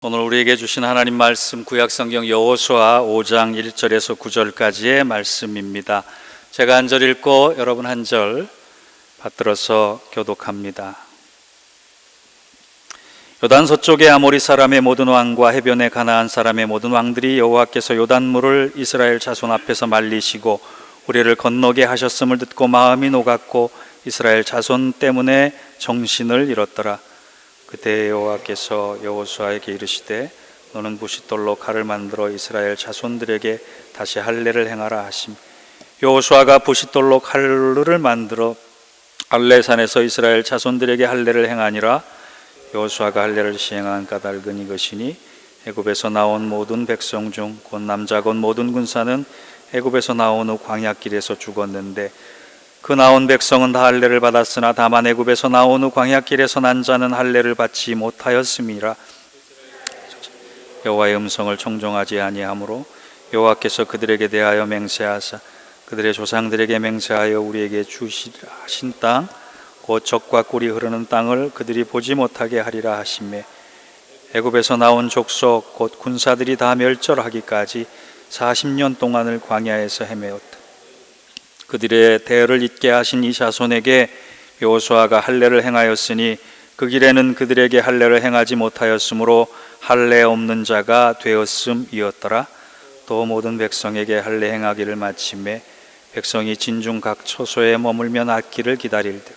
오늘 우리에게 주신 하나님 말씀 구약성경 여호수아 5장 1절에서 9절까지의 말씀입니다. 제가 한 절 읽고 여러분 한 절 받들어서 교독합니다. 요단 서쪽의 아모리 사람의 모든 왕과 해변의 가나안 사람의 모든 왕들이 여호와께서 요단물을 이스라엘 자손 앞에서 말리시고 우리를 건너게 하셨음을 듣고 마음이 녹았고 이스라엘 자손 때문에 정신을 잃었더라. 그때 여호와께서 여호수아에게 이르시되 너는 부싯돌로 칼을 만들어 이스라엘 자손들에게 다시 할례를 행하라 하심. 여호수아가 부싯돌로 칼을 만들어 할례산에서 이스라엘 자손들에게 할례를 행하니라. 여호수아가 할례를 시행한 까닭은 이것이니 애굽에서 나온 모든 백성 중 곧 남자 곧 모든 군사는 애굽에서 나온 후 광야길에서 죽었는데 그 나온 백성은 다 할례를 받았으나 다만 애굽에서 나온 후 광야길에서 난 자는 할례를 받지 못하였음이라. 여호와의 음성을 청종하지 아니하므로 여호와께서 그들에게 대하여 맹세하사 그들의 조상들에게 맹세하여 우리에게 주시라 하신 땅 곧 젖과 꿀이 흐르는 땅을 그들이 보지 못하게 하리라 하시매 애굽에서 나온 족속 곧 군사들이 다 멸절하기까지 40년 동안을 광야에서 헤매었다. 그들의 대를 잇게 하신 이 자손에게 여호수아가 할례를 행하였으니 그 길에는 그들에게 할례를 행하지 못하였으므로 할례 없는 자가 되었음이었더라. 또 모든 백성에게 할례 행하기를 마침에 백성이 진중 각 처소에 머물며 낫기를 기다릴 때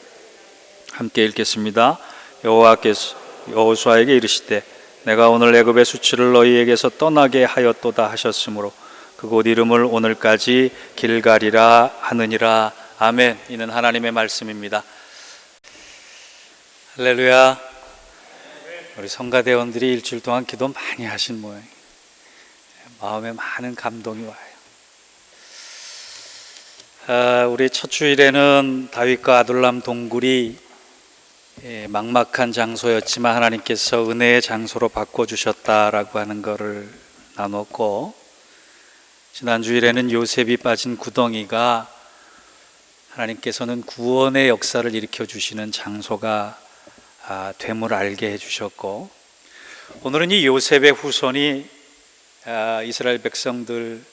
함께 읽겠습니다. 여호와께서 여호수아에게 이르시되 내가 오늘 애굽의 수치를 너희에게서 떠나게 하였도다 하셨으므로 그곳 이름을 오늘까지 길갈이라 하느니라. 아멘. 이는 하나님의 말씀입니다. 할렐루야. 우리 성가대원들이 일주일 동안 기도 많이 하신 모양이에요. 마음에 많은 감동이 와요. 우리 첫 주일에는 다윗과 아둘람 동굴이 막막한 장소였지만 하나님께서 은혜의 장소로 바꿔주셨다라고 하는 것을 나눴고, 지난 주일에는 요셉이 빠진 구덩이가 하나님께서는 구원의 역사를 일으켜 주시는 장소가 됨을 알게 해주셨고, 오늘은 이 요셉의 후손이 이스라엘 백성들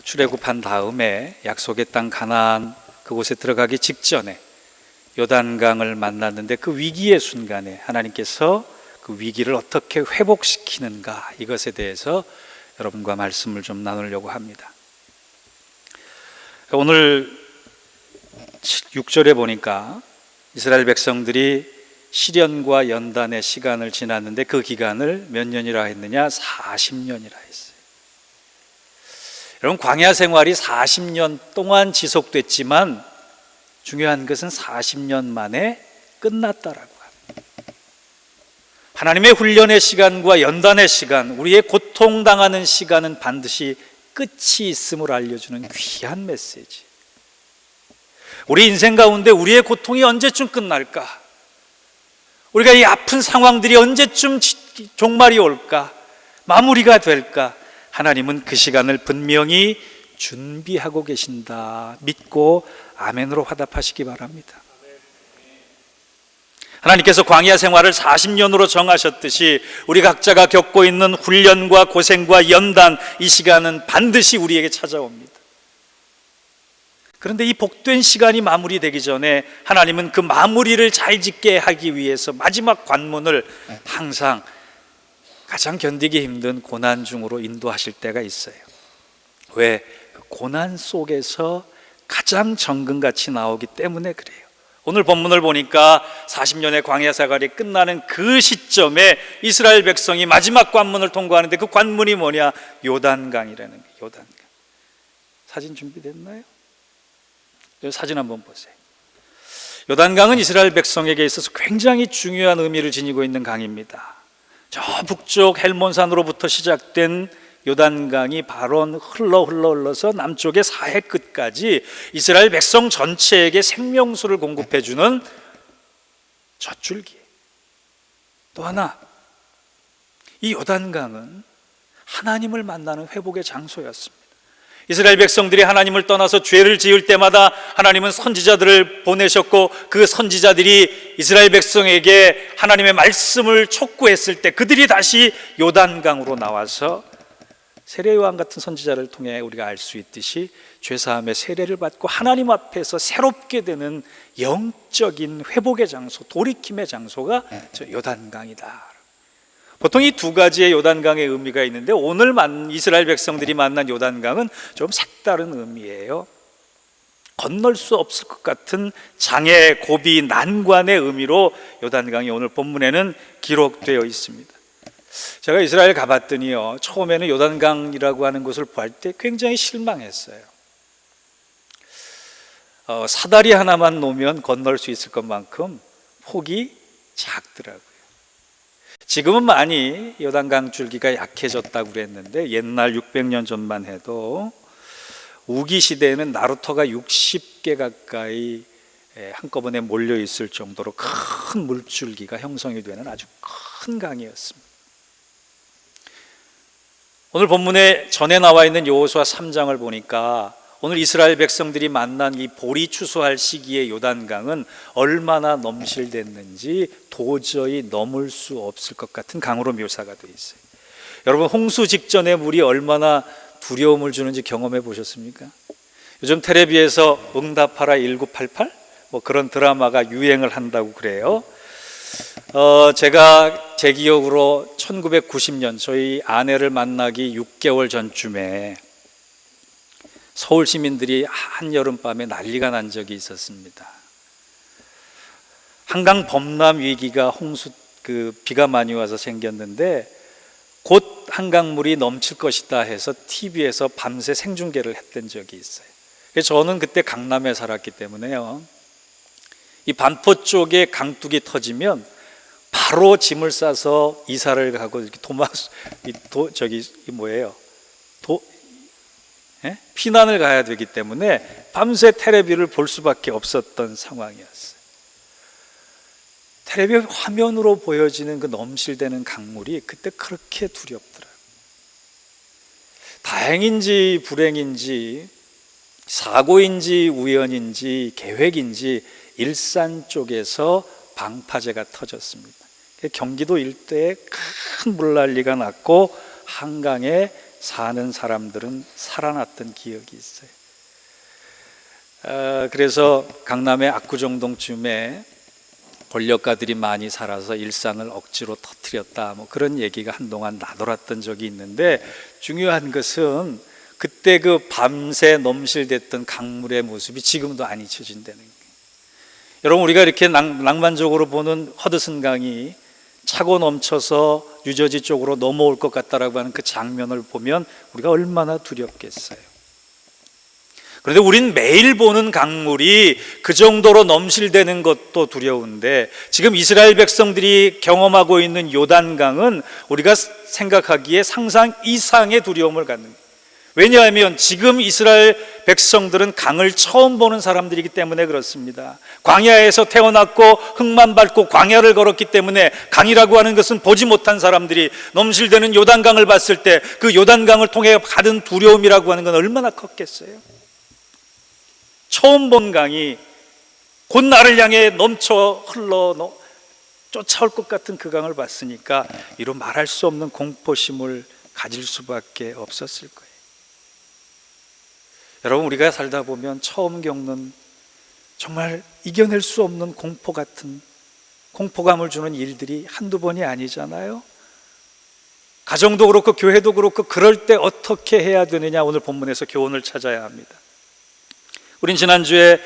출애굽한 다음에 약속의 땅 가나안 그곳에 들어가기 직전에 요단강을 만났는데 그 위기의 순간에 하나님께서 그 위기를 어떻게 회복시키는가, 이것에 대해서 여러분과 말씀을 좀 나누려고 합니다. 오늘 6절에 보니까 이스라엘 백성들이 시련과 연단의 시간을 지났는데 그 기간을 몇 년이라 했느냐? 40년이라 했어요. 여러분, 광야 생활이 40년 동안 지속됐지만 중요한 것은 40년 만에 끝났다라고 합니다. 하나님의 훈련의 시간과 연단의 시간, 우리의 고통당하는 시간은 반드시 끝이 있음을 알려주는 귀한 메시지. 우리 인생 가운데 우리의 고통이 언제쯤 끝날까? 우리가 이 아픈 상황들이 언제쯤 종말이 올까? 마무리가 될까? 하나님은 그 시간을 분명히 준비하고 계신다. 믿고 아멘으로 화답하시기 바랍니다. 하나님께서 광야 생활을 40년으로 정하셨듯이 우리 각자가 겪고 있는 훈련과 고생과 연단, 이 시간은 반드시 우리에게 찾아옵니다. 그런데 이 복된 시간이 마무리되기 전에 하나님은 그 마무리를 잘 짓게 하기 위해서 마지막 관문을 항상 가장 견디기 힘든 고난 중으로 인도하실 때가 있어요. 왜? 그 고난 속에서 가장 정금같이 나오기 때문에 그래요. 오늘 본문을 보니까 40년의 광야 생활이 끝나는 그 시점에 이스라엘 백성이 마지막 관문을 통과하는데 그 관문이 뭐냐? 요단강이라는 거예요. 요단강. 사진 준비됐나요? 사진 한번 보세요. 요단강은 이스라엘 백성에게 있어서 굉장히 중요한 의미를 지니고 있는 강입니다. 저 북쪽 헬몬산으로부터 시작된 요단강이 바로 흘러서 남쪽의 사해 끝까지 이스라엘 백성 전체에게 생명수를 공급해주는 젖줄기예요. 또 하나, 이 요단강은 하나님을 만나는 회복의 장소였습니다. 이스라엘 백성들이 하나님을 떠나서 죄를 지을 때마다 하나님은 선지자들을 보내셨고, 그 선지자들이 이스라엘 백성에게 하나님의 말씀을 촉구했을 때 그들이 다시 요단강으로 나와서 세례요한 같은 선지자를 통해 우리가 알 수 있듯이 죄사함의 세례를 받고 하나님 앞에서 새롭게 되는 영적인 회복의 장소, 돌이킴의 장소가 저 요단강이다. 보통 이 두 가지의 요단강의 의미가 있는데, 오늘 이스라엘 백성들이 만난 요단강은 좀 색다른 의미예요. 건널 수 없을 것 같은 장애, 고비, 난관의 의미로 요단강이 오늘 본문에는 기록되어 있습니다. 제가 이스라엘 가봤더니요, 처음에는 요단강이라고 하는 곳을 볼 때 굉장히 실망했어요. 사다리 하나만 놓으면 건널 수 있을 것만큼 폭이 작더라고요. 지금은 많이 요단강 줄기가 약해졌다고 그랬는데, 옛날 600년 전만 해도 우기 시대에는 나루터가 60개 가까이 한꺼번에 몰려 있을 정도로 큰 물줄기가 형성이 되는 아주 큰 강이었습니다. 오늘 본문에 전에 나와 있는 여호수아 3장을 보니까 오늘 이스라엘 백성들이 만난 이 볼이 추수할 시기의 요단강은 얼마나 넘실댔는지 도저히 넘을 수 없을 것 같은 강으로 묘사가 되어 있어요. 여러분, 홍수 직전의 물이 얼마나 두려움을 주는지 경험해 보셨습니까? 요즘 텔레비에서 응답하라 1988 그런 드라마가 유행을 한다고 그래요. 제가 제 기억으로 1990년 저희 아내를 만나기 6개월 전쯤에 서울 시민들이 한여름밤에 난리가 난 적이 있었습니다. 한강 범람 위기가 비가 많이 와서 생겼는데, 곧 한강물이 넘칠 것이다 해서 TV에서 밤새 생중계를 했던 적이 있어요. 저는 그때 강남에 살았기 때문에요, 이 반포 쪽에 강둑이 터지면 바로 짐을 싸서 이사를 가고 이렇게 피난을 가야 되기 때문에 밤새 텔레비를 볼 수밖에 없었던 상황이었어요. 텔레비 화면으로 보여지는 그 넘실대는 강물이 그때 그렇게 두렵더라고요. 다행인지 불행인지, 사고인지 우연인지 계획인지 일산 쪽에서 방파제가 터졌습니다. 경기도 일대에 큰 물난리가 났고 한강에 사는 사람들은 살아났던 기억이 있어요. 그래서 강남의 압구정동쯤에 권력가들이 많이 살아서 일산을 억지로 터뜨렸다, 그런 얘기가 한동안 나돌았던 적이 있는데, 중요한 것은 그때 그 밤새 넘실댔던 강물의 모습이 지금도 안 잊혀진다는 거예요. 여러분, 우리가 이렇게 낭만적으로 보는 허드슨강이 차고 넘쳐서 뉴저지 쪽으로 넘어올 것 같다라고 하는 그 장면을 보면 우리가 얼마나 두렵겠어요. 그런데 우린 매일 보는 강물이 그 정도로 넘실대는 것도 두려운데, 지금 이스라엘 백성들이 경험하고 있는 요단강은 우리가 생각하기에 상상 이상의 두려움을 갖는 거예요. 왜냐하면 지금 이스라엘 백성들은 강을 처음 보는 사람들이기 때문에 그렇습니다. 광야에서 태어났고 흙만 밟고 광야를 걸었기 때문에 강이라고 하는 것은 보지 못한 사람들이 넘실대는 요단강을 봤을 때 그 요단강을 통해 받은 두려움이라고 하는 건 얼마나 컸겠어요. 처음 본 강이 곧 나를 향해 넘쳐 흘러 쫓아올 것 같은 그 강을 봤으니까 이루 말할 수 없는 공포심을 가질 수밖에 없었을 거예요. 여러분, 우리가 살다 보면 처음 겪는 정말 이겨낼 수 없는 공포 같은, 공포감을 주는 일들이 한두 번이 아니잖아요. 가정도 그렇고 교회도 그렇고, 그럴 때 어떻게 해야 되느냐, 오늘 본문에서 교훈을 찾아야 합니다. 우린 지난주에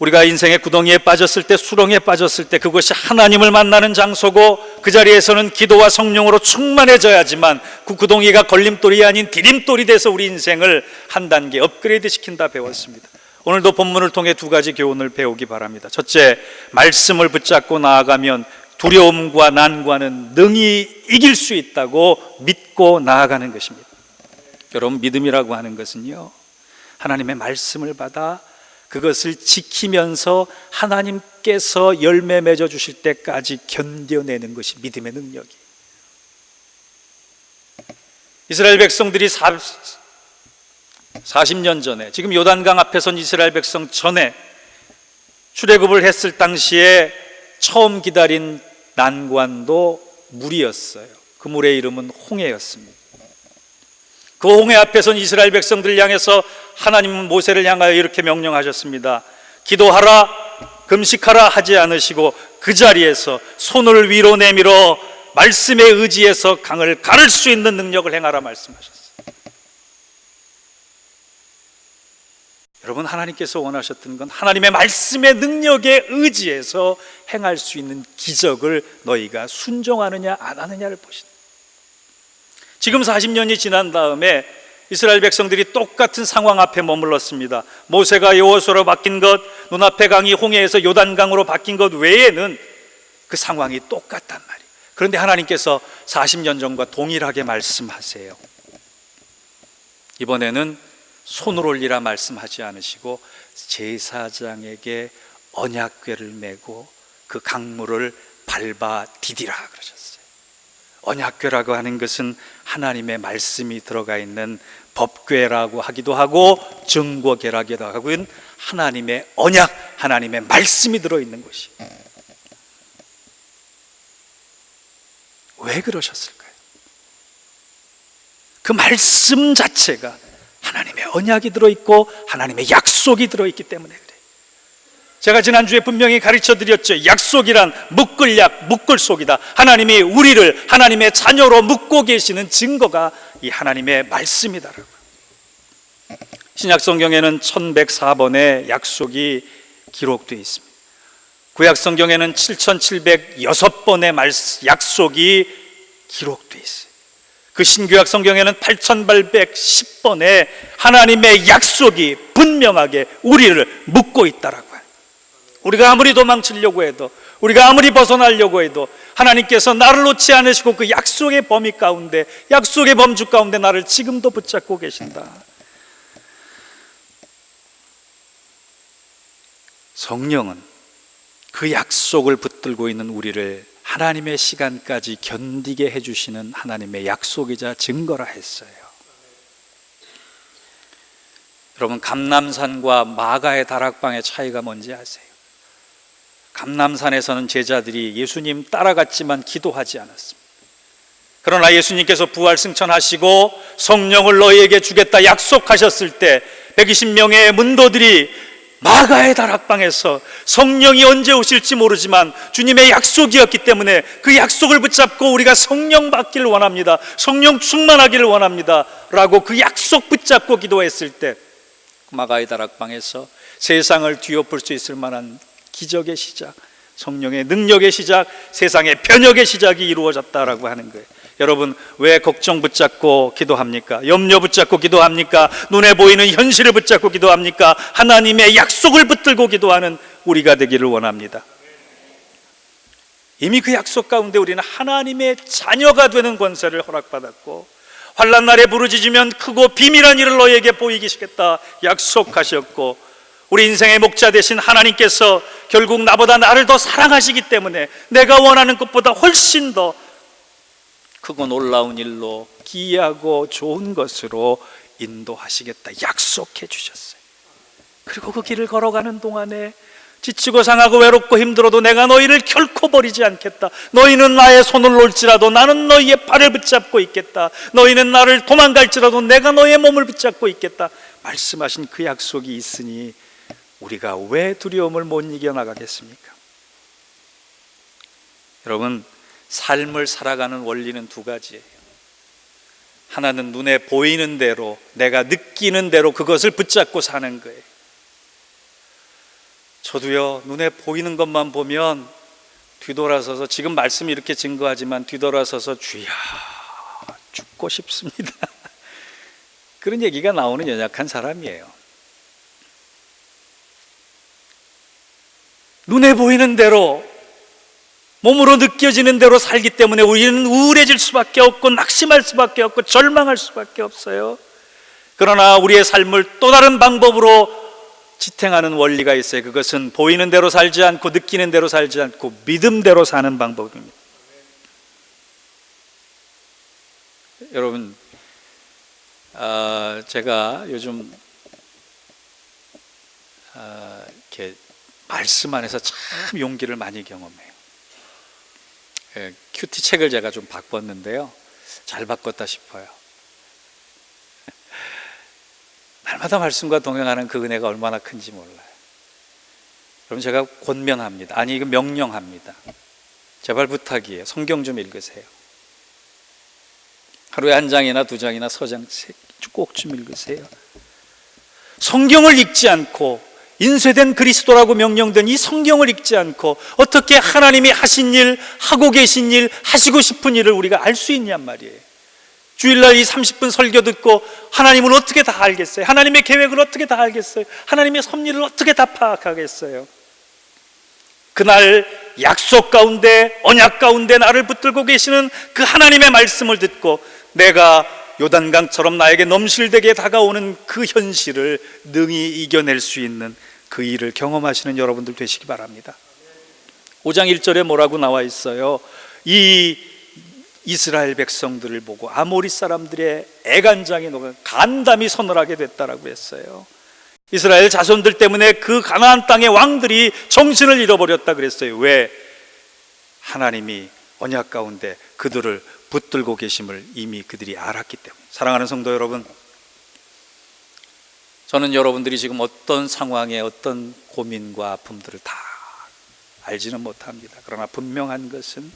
우리가 인생의 구덩이에 빠졌을 때, 수렁에 빠졌을 때 그것이 하나님을 만나는 장소고, 그 자리에서는 기도와 성령으로 충만해져야지만 그 구덩이가 걸림돌이 아닌 디딤돌이 돼서 우리 인생을 한 단계 업그레이드 시킨다 배웠습니다. 오늘도 본문을 통해 두 가지 교훈을 배우기 바랍니다. 첫째, 말씀을 붙잡고 나아가면 두려움과 난관은 능히 이길 수 있다고 믿고 나아가는 것입니다. 여러분, 믿음이라고 하는 것은요, 하나님의 말씀을 받아 그것을 지키면서 하나님께서 열매 맺어 주실 때까지 견뎌내는 것이 믿음의 능력이에요. 40년 전에, 지금 요단강 앞에 선 이스라엘 백성 전에 출애굽을 했을 당시에 처음 기다린 난관도 물이었어요. 그 물의 이름은 홍해였습니다. 그 홍해 앞에 선 이스라엘 백성들을 향해서 하나님은 모세를 향하여 이렇게 명령하셨습니다. 기도하라, 금식하라 하지 않으시고 그 자리에서 손을 위로 내밀어 말씀에 의지해서 강을 가를 수 있는 능력을 행하라 말씀하셨어요. 여러분, 하나님께서 원하셨던 건 하나님의 말씀의 능력에 의지해서 행할 수 있는 기적을 너희가 순종하느냐 안 하느냐를 보신다. 지금 40년이 지난 다음에 이스라엘 백성들이 똑같은 상황 앞에 머물렀습니다. 모세가 여호수아로 바뀐 것, 눈앞의 강이 홍해에서 요단강으로 바뀐 것 외에는 그 상황이 똑같단 말이에요. 그런데 하나님께서 40년 전과 동일하게 말씀하세요. 이번에는 손을 올리라 말씀하지 않으시고 제사장에게 언약궤를 메고 그 강물을 밟아 디디라 그러셨어요. 언약궤라고 하는 것은 하나님의 말씀이 들어가 있는 법궤라고 하기도 하고 증거궤라기도 하고, 하나님의 언약, 하나님의 말씀이 들어있는 것이에요. 왜 그러셨을까요? 그 말씀 자체가 하나님의 언약이 들어있고 하나님의 약속이 들어있기 때문에 그래요. 제가 지난주에 분명히 가르쳐 드렸죠. 약속이란 묶을 약, 묶을 속이다. 하나님이 우리를 하나님의 자녀로 묶고 계시는 증거가 이 하나님의 말씀이다라고. 신약 성경에는 1104번의 약속이 기록되어 있습니다. 구약 성경에는 7706번의 약속이 기록되어 있어요. 그 신구약 성경에는 8810번의 하나님의 약속이 분명하게 우리를 묶고 있다라고. 우리가 아무리 도망치려고 해도, 우리가 아무리 벗어나려고 해도 하나님께서 나를 놓지 않으시고 그 약속의 범위 가운데, 약속의 범주 가운데 나를 지금도 붙잡고 계신다. 성령은 그 약속을 붙들고 있는 우리를 하나님의 시간까지 견디게 해주시는 하나님의 약속이자 증거라 했어요. 여러분, 감람산과 마가의 다락방의 차이가 뭔지 아세요? 감람산에서는 제자들이 예수님 따라갔지만 기도하지 않았습니다. 그러나 예수님께서 부활 승천하시고 성령을 너희에게 주겠다 약속하셨을 때 120명의 문도들이 마가의 다락방에서 성령이 언제 오실지 모르지만 주님의 약속이었기 때문에 그 약속을 붙잡고 우리가 성령 받기를 원합니다, 성령 충만하기를 원합니다 라고 그 약속 붙잡고 기도했을 때 마가의 다락방에서 세상을 뒤엎을 수 있을 만한 기적의 시작, 성령의 능력의 시작, 세상의 변혁의 시작이 이루어졌다라고 하는 거예요. 여러분, 왜 걱정 붙잡고 기도합니까? 염려 붙잡고 기도합니까? 눈에 보이는 현실을 붙잡고 기도합니까? 하나님의 약속을 붙들고 기도하는 우리가 되기를 원합니다. 이미 그 약속 가운데 우리는 하나님의 자녀가 되는 권세를 허락받았고, 환난 날에 부르짖으면 크고 비밀한 일을 너희에게 보이시겠다 약속하셨고, 우리 인생의 목자 되신 하나님께서 결국 나보다 나를 더 사랑하시기 때문에 내가 원하는 것보다 훨씬 더 크고 놀라운 일로 기이하고 좋은 것으로 인도하시겠다 약속해 주셨어요. 그리고 그 길을 걸어가는 동안에 지치고 상하고 외롭고 힘들어도 내가 너희를 결코 버리지 않겠다, 너희는 나의 손을 놓을지라도 나는 너희의 발을 붙잡고 있겠다, 너희는 나를 도망갈지라도 내가 너희의 몸을 붙잡고 있겠다 말씀하신 그 약속이 있으니 우리가 왜 두려움을 못 이겨나가겠습니까? 여러분, 삶을 살아가는 원리는 두 가지예요. 하나는 눈에 보이는 대로, 내가 느끼는 대로 그것을 붙잡고 사는 거예요. 저도요, 눈에 보이는 것만 보면 뒤돌아서서, 지금 말씀이 이렇게 증거하지만 뒤돌아서서 주야 죽고 싶습니다 그런 얘기가 나오는 연약한 사람이에요. 눈에 보이는 대로, 몸으로 느껴지는 대로 살기 때문에 우리는 우울해질 수밖에 없고 낙심할 수밖에 없고 절망할 수밖에 없어요. 그러나 우리의 삶을 또 다른 방법으로 지탱하는 원리가 있어요. 그것은 보이는 대로 살지 않고 느끼는 대로 살지 않고 믿음대로 사는 방법입니다. 여러분, 제가 요즘 이렇게 말씀 안에서 참 용기를 많이 경험해요. 큐티 책을 제가 좀 바꿨는데요, 잘 바꿨다 싶어요. 날마다 말씀과 동행하는 그 은혜가 얼마나 큰지 몰라요. 그럼 제가 권면합니다. 아니, 이거 명령합니다. 제발 부탁이에요. 성경 좀 읽으세요. 하루에 한 장이나 두 장이나 서장 꼭 좀 읽으세요. 성경을 읽지 않고, 인쇄된 그리스도라고 명령된 이 성경을 읽지 않고 어떻게 하나님이 하신 일, 하고 계신 일, 하시고 싶은 일을 우리가 알 수 있냔 말이에요. 주일날 이 30분 설교 듣고 하나님을 어떻게 다 알겠어요? 하나님의 계획을 어떻게 다 알겠어요? 하나님의 섭리를 어떻게 다 파악하겠어요? 그날 약속 가운데, 언약 가운데 나를 붙들고 계시는 그 하나님의 말씀을 듣고 내가 요단강처럼 나에게 넘실대게 다가오는 그 현실을 능히 이겨낼 수 있는 그 일을 경험하시는 여러분들 되시기 바랍니다. 5장 1절에 뭐라고 나와 있어요? 이 이스라엘 백성들을 보고 아모리 사람들의 애간장이 녹아 간담이 서늘하게 됐다라고 했어요. 이스라엘 자손들 때문에 그 가나안 땅의 왕들이 정신을 잃어버렸다 그랬어요. 왜? 하나님이 언약 가운데 그들을 붙들고 계심을 이미 그들이 알았기 때문에. 사랑하는 성도 여러분, 저는 여러분들이 지금 어떤 상황에 어떤 고민과 아픔들을 다 알지는 못합니다. 그러나 분명한 것은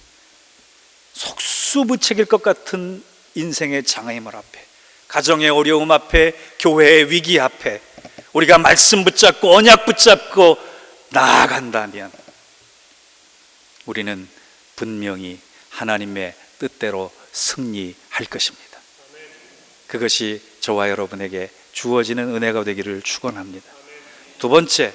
속수무책일 것 같은 인생의 장애물 앞에, 가정의 어려움 앞에, 교회의 위기 앞에 우리가 말씀 붙잡고 언약 붙잡고 나아간다면 우리는 분명히 하나님의 뜻대로 승리할 것입니다. 그것이 저와 여러분에게 주어지는 은혜가 되기를 축원합니다. 두 번째,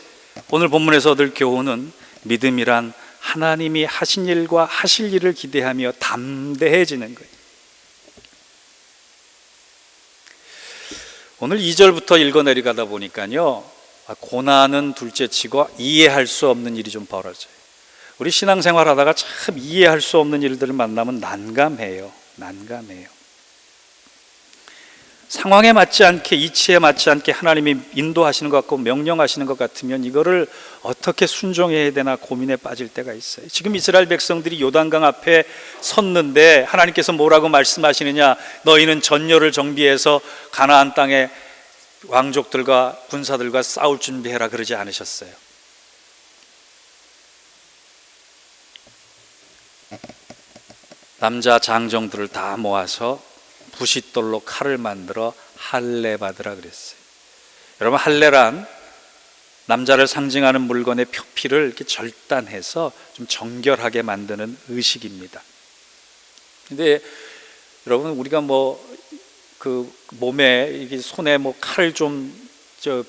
오늘 본문에서 얻을 교훈은 믿음이란 하나님이 하신 일과 하실 일을 기대하며 담대해지는 거예요. 오늘 2절부터 읽어내려가다 보니까요, 고난은 둘째치고 이해할 수 없는 일이 좀 벌어져요. 우리 신앙생활 하다가 참 이해할 수 없는 일들을 만나면 난감해요. 상황에 맞지 않게, 이치에 맞지 않게 하나님이 인도하시는 것 같고 명령하시는 것 같으면 이거를 어떻게 순종해야 되나 고민에 빠질 때가 있어요. 지금 이스라엘 백성들이 요단강 앞에 섰는데 하나님께서 뭐라고 말씀하시느냐? 너희는 전열을 정비해서 가나안 땅의 왕족들과 군사들과 싸울 준비해라 그러지 않으셨어요. 남자 장정들을 다 모아서 부싯돌로 칼을 만들어 할례 받으라 그랬어요. 여러분, 할례란 남자를 상징하는 물건의 표피를 이렇게 절단해서 좀 정결하게 만드는 의식입니다. 근데 여러분, 우리가 그 몸에 이게 손에 칼을 좀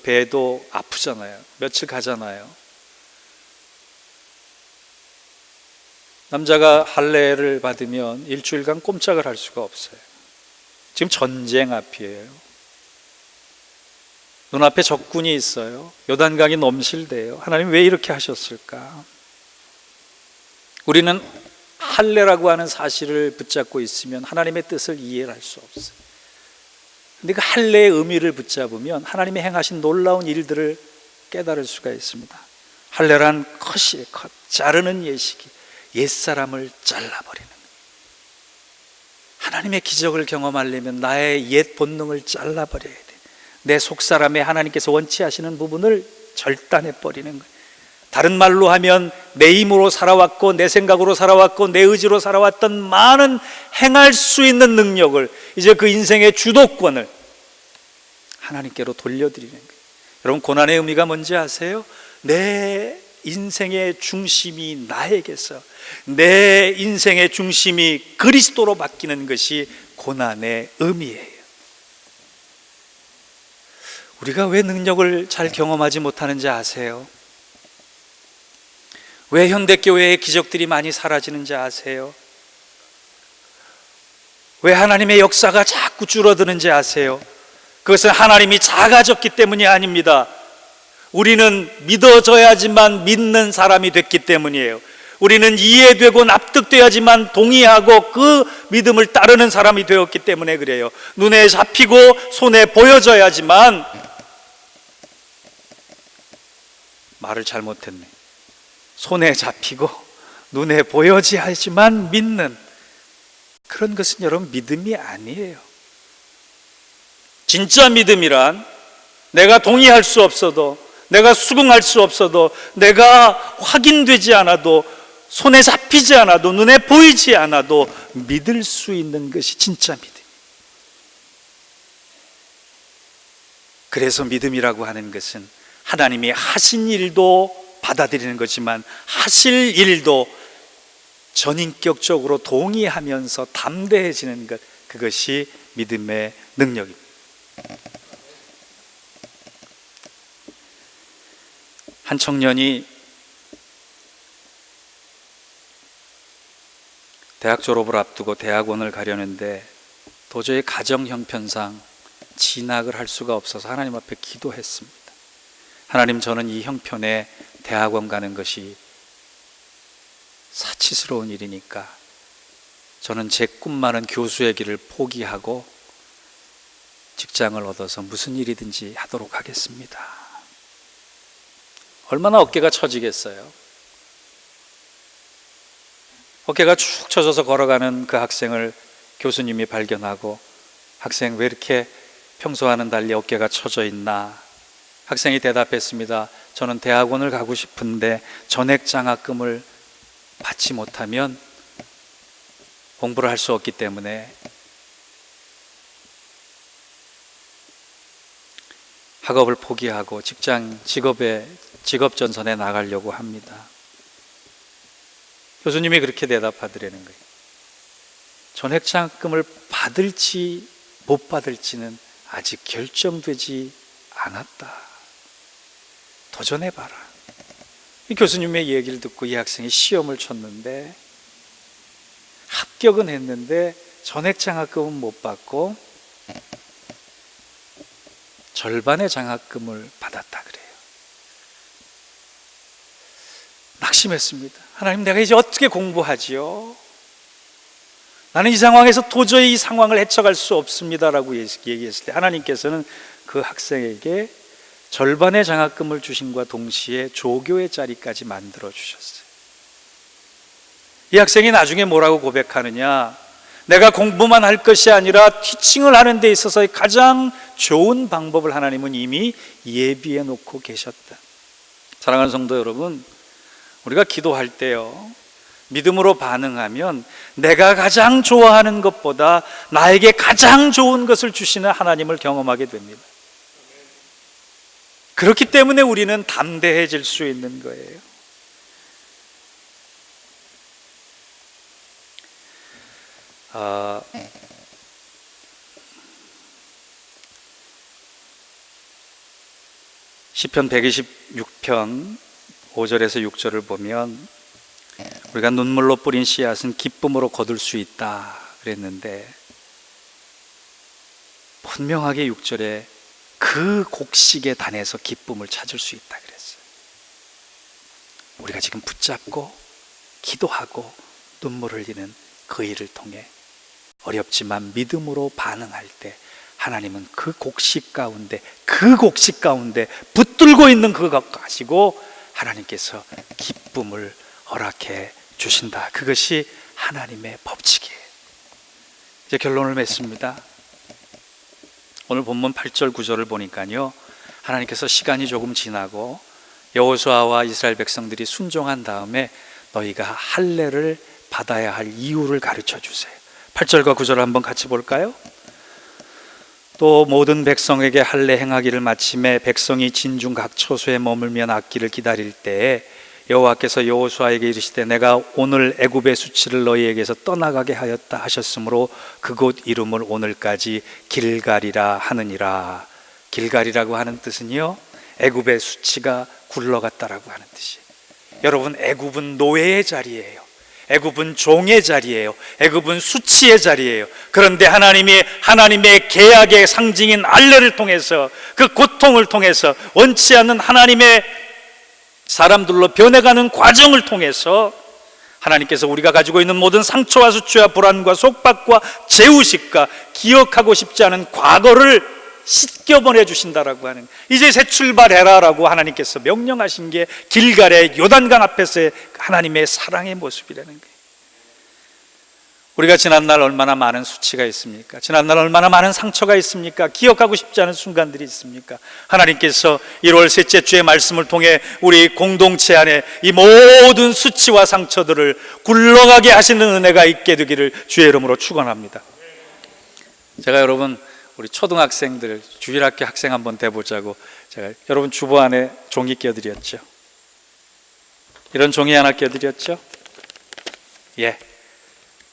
베도 아프잖아요. 며칠 가잖아요. 남자가 할례를 받으면 일주일간 꼼짝을 할 수가 없어요. 지금 전쟁 앞이에요. 눈앞에 적군이 있어요. 요단강이 넘실대요. 하나님 왜 이렇게 하셨을까? 우리는 할례라고 하는 사실을 붙잡고 있으면 하나님의 뜻을 이해할 수 없어요. 근데 그 할례의 의미를 붙잡으면 하나님의 행하신 놀라운 일들을 깨달을 수가 있습니다. 할례란 컷이에요. 컷. 자르는 예식이, 옛사람을 잘라버리는. 하나님의 기적을 경험하려면 나의 옛 본능을 잘라버려야 돼. 내 속사람에 하나님께서 원치 하시는 부분을 절단해버리는 거예요. 다른 말로 하면 내 힘으로 살아왔고 내 생각으로 살아왔고 내 의지로 살아왔던 많은 행할 수 있는 능력을, 이제 그 인생의 주도권을 하나님께로 돌려드리는 거예요. 여러분, 고난의 의미가 뭔지 아세요? 내 인생의 중심이 나에게서, 내 인생의 중심이 그리스도로 바뀌는 것이 고난의 의미예요. 우리가 왜 능력을 잘 경험하지 못하는지 아세요? 왜 현대교회의 기적들이 많이 사라지는지 아세요? 왜 하나님의 역사가 자꾸 줄어드는지 아세요? 그것은 하나님이 작아졌기 때문이 아닙니다. 우리는 믿어져야지만 믿는 사람이 됐기 때문이에요. 우리는 이해되고 납득돼야지만 동의하고 그 믿음을 따르는 사람이 되었기 때문에 그래요. 눈에 잡히고 손에 보여져야지만. 말을 잘못했네. 손에 잡히고 눈에 보여져야지만 믿는 그런 것은 여러분 믿음이 아니에요. 진짜 믿음이란 내가 동의할 수 없어도, 내가 수긍할 수 없어도, 내가 확인되지 않아도, 손에 잡히지 않아도, 눈에 보이지 않아도 믿을 수 있는 것이 진짜 믿음. 그래서 믿음이라고 하는 것은 하나님이 하신 일도 받아들이는 거지만 하실 일도 전인격적으로 동의하면서 담대해지는 것, 그것이 믿음의 능력입니다. 한 청년이 대학 졸업을 앞두고 대학원을 가려는데 도저히 가정 형편상 진학을 할 수가 없어서 하나님 앞에 기도했습니다. 하나님, 저는 이 형편에 대학원 가는 것이 사치스러운 일이니까 저는 제 꿈 많은 교수의 길을 포기하고 직장을 얻어서 무슨 일이든지 하도록 하겠습니다. 얼마나 어깨가 처지겠어요? 어깨가 축 처져서 걸어가는 그 학생을 교수님이 발견하고, 학생 왜 이렇게 평소와는 달리 어깨가 처져 있나? 학생이 대답했습니다. 저는 대학원을 가고 싶은데 전액 장학금을 받지 못하면 공부를 할 수 없기 때문에 학업을 포기하고 직업 전선에 나가려고 합니다. 교수님이 그렇게 대답하더라는 거예요. 전액 장학금을 받을지 못 받을지는 아직 결정되지 않았다. 도전해봐라. 이 교수님의 얘기를 듣고 이 학생이 시험을 쳤는데 합격은 했는데 전액 장학금은 못 받고 절반의 장학금을 받았다 그래요. 낙심했습니다. 하나님, 내가 이제 어떻게 공부하지요? 나는 이 상황에서 도저히 이 상황을 헤쳐갈 수 없습니다라고 얘기했을 때 하나님께서는 그 학생에게 절반의 장학금을 주신과 동시에 조교의 자리까지 만들어 주셨어요. 이 학생이 나중에 뭐라고 고백하느냐? 내가 공부만 할 것이 아니라 티칭을 하는 데 있어서 가장 좋은 방법을 하나님은 이미 예비해 놓고 계셨다. 사랑하는 성도 여러분, 우리가 기도할 때요, 믿음으로 반응하면 내가 가장 좋아하는 것보다 나에게 가장 좋은 것을 주시는 하나님을 경험하게 됩니다. 그렇기 때문에 우리는 담대해질 수 있는 거예요. 시편 126편 5절에서 6절을 보면 우리가 눈물로 뿌린 씨앗은 기쁨으로 거둘 수 있다 그랬는데, 분명하게 6절에 그 곡식에 단해서 기쁨을 찾을 수 있다 그랬어요. 우리가 지금 붙잡고 기도하고 눈물 흘리는 그 일을 통해 어렵지만 믿음으로 반응할 때 하나님은 그 곡식 가운데 붙들고 있는 그것 가지고 하나님께서 기쁨을 허락해 주신다. 그것이 하나님의 법칙이에요. 이제 결론을 맺습니다. 오늘 본문 8절 9절을 보니까요, 하나님께서 시간이 조금 지나고 여호수아와 이스라엘 백성들이 순종한 다음에 너희가 할례를 받아야 할 이유를 가르쳐 주세요. 8절과 9절을 한번 같이 볼까요? 또 모든 백성에게 할례 행하기를 마침에 백성이 진중 각 처소에 머물며 낫기를 기다릴 때에 여호와께서 여호수아에게 이르시되 내가 오늘 애굽의 수치를 너희에게서 떠나가게 하였다 하셨으므로 그곳 이름을 오늘까지 길갈이라 하느니라. 길갈이라고 하는 뜻은요, 애굽의 수치가 굴러갔다라고 하는 뜻이에요. 여러분, 애굽은 노예의 자리예요. 애굽은 종의 자리예요. 애굽은 수치의 자리예요. 그런데 하나님의 계약의 상징인 할례를 통해서, 그 고통을 통해서, 원치 않는 하나님의 사람들로 변해가는 과정을 통해서 하나님께서 우리가 가지고 있는 모든 상처와 수치와 불안과 속박과 죄의식과 기억하고 싶지 않은 과거를 씻겨보내 주신다라고 하는, 이제 새 출발해라라고 하나님께서 명령하신 게 길갈의 요단강 앞에서의 하나님의 사랑의 모습이라는 거예요. 우리가 지난날 얼마나 많은 수치가 있습니까? 지난날 얼마나 많은 상처가 있습니까? 기억하고 싶지 않은 순간들이 있습니까? 하나님께서 1월 셋째 주의 말씀을 통해 우리 공동체 안에 이 모든 수치와 상처들을 굴러가게 하시는 은혜가 있게 되기를 주의 이름으로 축원합니다. 제가 여러분 우리 초등학생들 주일학교 학생 한번 돼보자고 제가 여러분 주보 안에 종이 껴드렸죠. 이런 종이 하나 껴드렸죠. 예.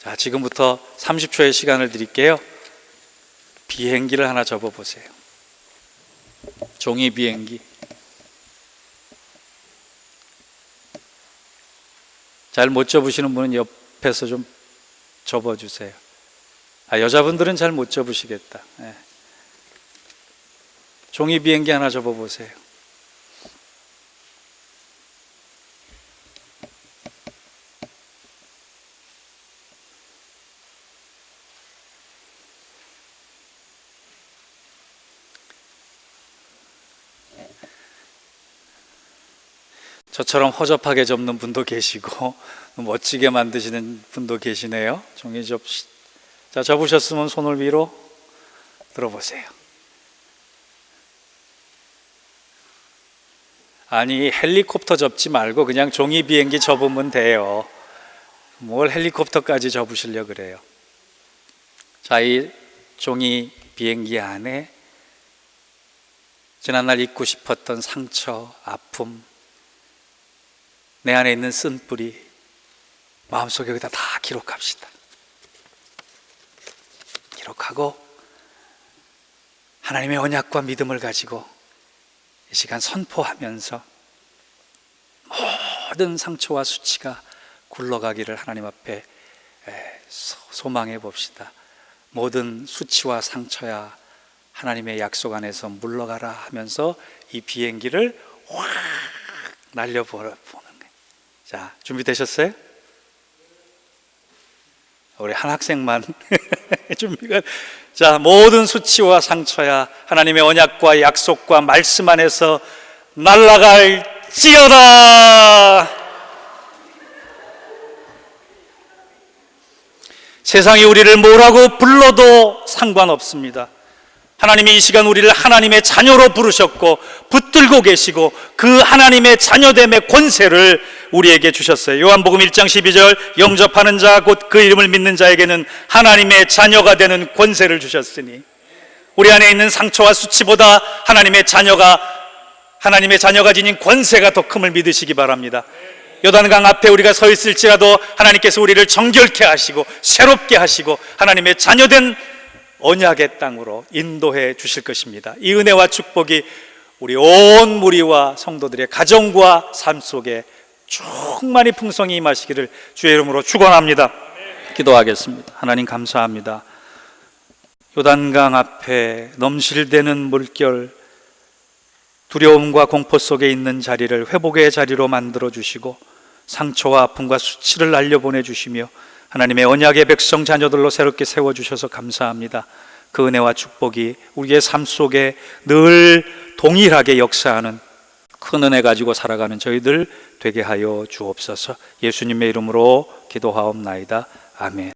자, 지금부터 30초의 시간을 드릴게요. 비행기를 하나 접어보세요. 종이 비행기. 잘 못 접으시는 분은 옆에서 좀 접어주세요. 여자분들은 잘 못 접으시겠다. 네. 종이 비행기 하나 접어보세요. 저처럼 허접하게 접는 분도 계시고 멋지게 만드시는 분도 계시네요. 종이 접시. 자, 접으셨으면 손을 위로 들어보세요. 아니, 헬리콥터 접지 말고 그냥 종이 비행기 접으면 돼요. 뭘 헬리콥터까지 접으시려 그래요. 자, 이 종이 비행기 안에 지난날 잊고 싶었던 상처, 아픔, 내 안에 있는 쓴뿌리, 마음속에 여기다 다 기록합시다. 기록하고 하나님의 언약과 믿음을 가지고 이 시간 선포하면서 모든 상처와 수치가 굴러가기를 하나님 앞에 소망해 봅시다. 모든 수치와 상처야 하나님의 약속 안에서 물러가라 하면서 이 비행기를 확 날려보는 거예요. 자, 준비되셨어요? 우리 한 학생만 준비가. 자, 모든 수치와 상처야 하나님의 언약과 약속과 말씀 안에서 날아갈지어다. 세상이 우리를 뭐라고 불러도 상관없습니다. 하나님이 이 시간 우리를 하나님의 자녀로 부르셨고 붙들고 계시고 그 하나님의 자녀됨의 권세를 우리에게 주셨어요. 요한복음 1장 12절 영접하는 자 곧 그 이름을 믿는 자에게는 하나님의 자녀가 되는 권세를 주셨으니, 우리 안에 있는 상처와 수치보다 하나님의 자녀가 지닌 권세가 더 큼을 믿으시기 바랍니다. 요단강 앞에 우리가 서 있을지라도 하나님께서 우리를 정결케 하시고 새롭게 하시고 하나님의 자녀된 언약의 땅으로 인도해 주실 것입니다. 이 은혜와 축복이 우리 온 무리와 성도들의 가정과 삶 속에 충만히 풍성히 임하시기를 주의 이름으로 축원합니다. 기도하겠습니다. 하나님 감사합니다. 요단강 앞에 넘실대는 물결, 두려움과 공포 속에 있는 자리를 회복의 자리로 만들어 주시고 상처와 아픔과 수치를 날려보내 주시며 하나님의 언약의 백성 자녀들로 새롭게 세워주셔서 감사합니다. 그 은혜와 축복이 우리의 삶 속에 늘 동일하게 역사하는 큰 은혜 가지고 살아가는 저희들 되게 하여 주옵소서. 예수님의 이름으로 기도하옵나이다. 아멘.